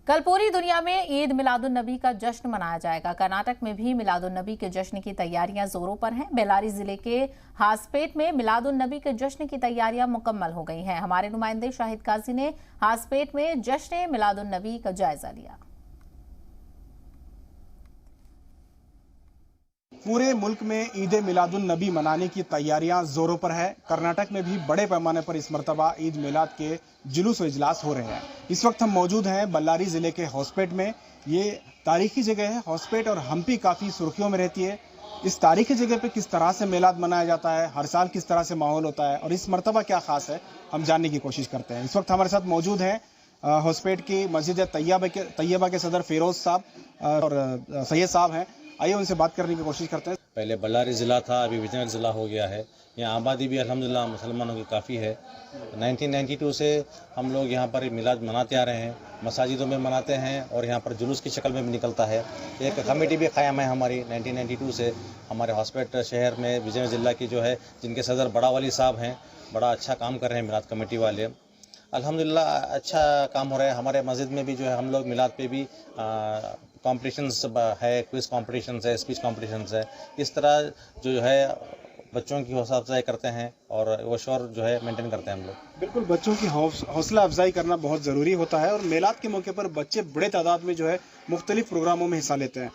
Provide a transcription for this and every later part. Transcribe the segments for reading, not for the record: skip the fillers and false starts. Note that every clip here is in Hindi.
कल पूरी दुनिया में ईद मिलादुन नबी का जश्न मनाया जाएगा। कर्नाटक में भी मिलादुन नबी के जश्न की तैयारियां जोरों पर हैं। बेल्लारी जिले के हासपेट में मिलादुन नबी के जश्न की तैयारियां मुकम्मल हो गई हैं। हमारे नुमाइंदे शाहिद काजी ने हासपेट में जश्न मिलादुन नबी का जायजा लिया। पूरे मुल्क में ईद मिलादुन नबी मनाने की तैयारियां जोरों पर है। कर्नाटक में भी बड़े पैमाने पर इस मरतबा ईद मिलाद के जुलूस और इजलास हो रहे हैं। इस वक्त हम मौजूद हैं बेल्लारी जिले के हॉस्पेट में। ये तारीखी जगह है। हॉस्पेट और हम्पी काफ़ी सुर्खियों में रहती है। इस तारीखी जगह पे किस तरह से मिलाद मनाया जाता है, हर साल किस तरह से माहौल होता है और इस मरतबा क्या खास है, हम जानने की कोशिश करते हैं। इस वक्त हमारे साथ मौजूद हैं हॉस्पेट की मस्जिद तैयबा के सदर फिरोज साहब और सैयद साहब हैं। आइए उनसे बात करने की कोशिश करते हैं। पहले बेल्लारी ज़िला था, अभी विजयनगर ज़िला हो गया है। यहाँ आबादी भी अल्हम्दुलिल्लाह मुसलमानों की काफ़ी है। 1992 से हम लोग यहाँ पर मिलाद मनाते आ रहे हैं, मसाजिदों में मनाते हैं और यहाँ पर जुलूस की शक्ल में भी निकलता है। एक कमेटी भी क़ायम है हमारी 1992 से हमारे हॉस्पिटल शहर में विजयनगर ज़िला की जो है, जिनके सदर बड़ा वाली साहब हैं, बड़ा अच्छा काम कर रहे हैं मिलाद कमेटी वाले। अल्हम्दुलिल्लाह अच्छा काम हो रहा है। हमारे मस्जिद में भी जो है हम लोग मिलाद पे भी कॉम्पिटिशन्स है, क्विज कॉम्पिटिशन्स है, स्पीच कॉम्पिटिशन्स है। इस तरह जो है बच्चों की हौसला अफजाई करते हैं और वो शोर जो है मेंटेन करते हैं हम लोग। बिल्कुल, बच्चों की हौसला अफजाई करना बहुत ज़रूरी होता है और मिलाद के मौके पर बच्चे बड़े तादाद में जो है मुख्तलिफ प्रोग्रामों में हिस्सा लेते हैं।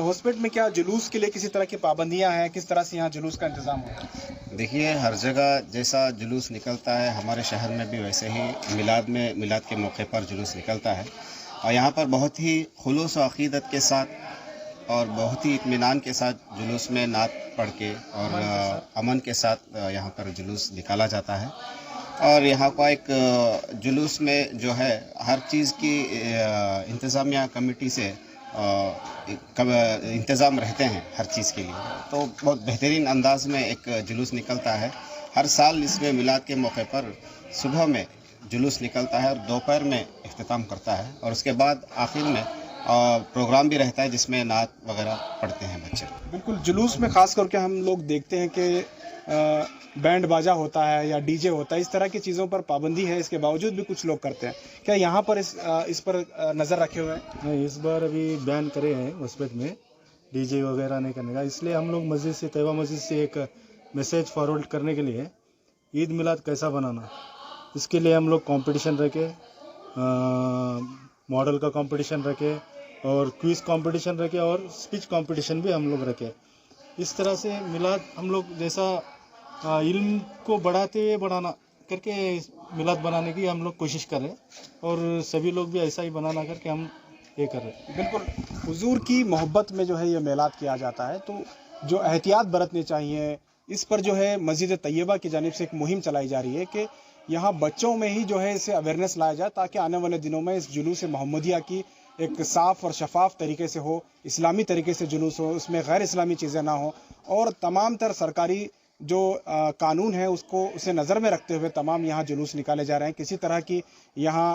हॉस्पिटल में क्या जुलूस के लिए किसी तरह की पाबंदियां हैं? किस तरह से यहाँ जुलूस का इंतजाम होता है? देखिए, हर जगह जैसा जुलूस निकलता है हमारे शहर में भी वैसे ही मिलाद के मौके पर जुलूस निकलता है और यहाँ पर बहुत ही खुलूस और अक़ीदत के साथ और बहुत ही इत्मीनान के साथ जुलूस में नात पढ़ के और अमन के साथ यहाँ पर जुलूस निकाला जाता है। और यहाँ का एक जुलूस में जो है हर चीज़ की इंतज़ामिया कमेटी से इंतज़ाम रहते हैं हर चीज़ के लिए, तो बहुत बेहतरीन अंदाज में एक जुलूस निकलता है। हर साल इसमें मिलाद के मौके पर सुबह में जुलूस निकलता है और दोपहर में इख्तिताम करता है और उसके बाद आखिर में प्रोग्राम भी रहता है जिसमें नात वगैरह पढ़ते हैं बच्चे। बिल्कुल, जुलूस में ख़ास करके हम लोग देखते हैं कि बैंड बाजा होता है या डीजे होता है, इस तरह की चीज़ों पर पाबंदी है, इसके बावजूद भी कुछ लोग करते हैं। क्या यहाँ पर इस पर नज़र रखे हुए हैं? नहीं, इस बार अभी बैन करे हैं हॉस्पिटल में डीजे वगैरह नहीं करने का। इसलिए हम लोग तैयबा मस्जिद से एक मैसेज फॉरवर्ड करने के लिए ईद मिलाद कैसा बनाना, इसके लिए हम लोग कंपटीशन रखे, मॉडल का कंपटीशन रखे और क्विज कंपटीशन रखे और स्पीच कंपटीशन भी हम लोग रखे। इस तरह से मिलाद हम लोग जैसा इल्म को बढ़ाना करके मिलाद बनाने की हम लोग कोशिश कर रहे हैं और सभी लोग भी ऐसा ही बनाना करके हम ये कर रहे हैं। बिल्कुल, हुजूर की मोहब्बत में जो है ये मिलाद किया जाता है, तो जो एहतियात बरतनी चाहिए, इस पर जो है मस्जिद तैयबा की जानिब से एक मुहिम चलाई जा रही है कि यहाँ बच्चों में ही जो है इसे अवेयरनेस लाया जाए ताकि आने वाले दिनों में इस जुलूस मोहम्मदिया की एक साफ़ और शफाफ तरीके से हो, इस्लामी तरीके से जुलूस हो, उसमें गैर इस्लामी चीज़ें ना हो और तमाम तर सरकारी जो कानून है उसे नज़र में रखते हुए तमाम यहाँ जुलूस निकाले जा रहे हैं। किसी तरह की यहाँ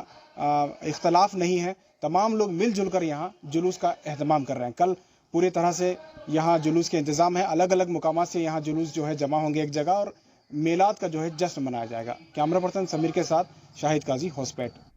इख्तलाफ नहीं है, तमाम लोग मिलजुल कर यहाँ जुलूस का एहतमाम कर रहे हैं। कल पूरी तरह से यहाँ जुलूस के इंतज़ाम है, अलग अलग मुकामात से यहाँ जुलूस जो है जमा होंगे एक जगह और मिलाद का जो है जश्न मनाया जाएगा। कैमरा पर्सन समीर के साथ शाहिद काजी, हॉस्पिटल।